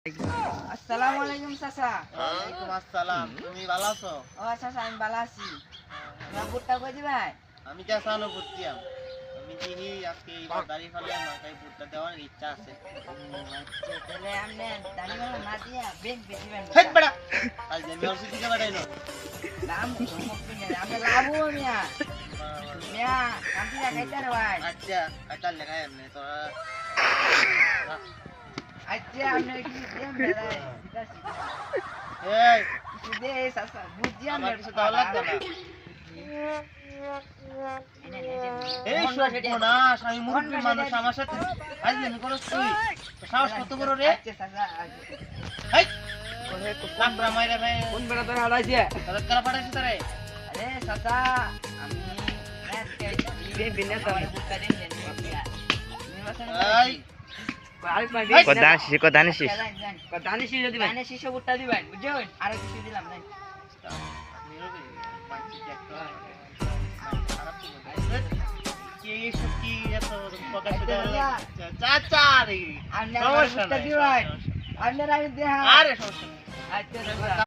আসসালামু আলাইকুম চাচা। ওয়ালাইকুম আসসালাম। তুমি ভালো আছো? ও চাচা আমি ভালো আছি। তোমার ভুট্টা কই দিবাই? আমি চাচানো ভর্তিয়াম। আমি দেখি আজকে এবার দাড়ি ফালে মাথায় ভুট্টা দেওয়ার ইচ্ছা আছে। আচ্ছা তাহলে আপনি দাড়ি না দিয়া বেগ বেচিবেন। হেট বেড়া আজ আমি ওর দিকে বাড়াইলো নাম মুক্তি নেই আমরা লাভও মিয়া মিয়া কান্তি লাগাইতে রে ভাই। আচ্ছা কাটাল লাগাই এমনি তোরা আচ্ছা আপনি কি দেন বেলায় এই কিছু দে চাচা বুঝিয়া আমার কিছু দাও লাগবে না। এই শুকনো না আমি মুরব্বি মানুষ আমার সাথে আজ আমি করছ তুই সাহস কত বড় রে? আচ্ছা চাচা হেই লাম্বরা মাইরা ভাই কোন বেলা তোরা হালাইছে? তোরা কারা পাঠাইছিস তারে? আরে চাচা আমি ভুট্টা দিন দেন এই দানি শীষ ভুট্টা দিবেন বুঝছেন আর কিছু দিলাম নাই নীরবে পাঁচটি ট্রাক্টর কি সত্যি এত প্রকাশ দেওয়া চাচা রে আপনি ভুট্টা দিবেন আপনারা আমি দেহা আরে সমস্যা নেই। আচ্ছা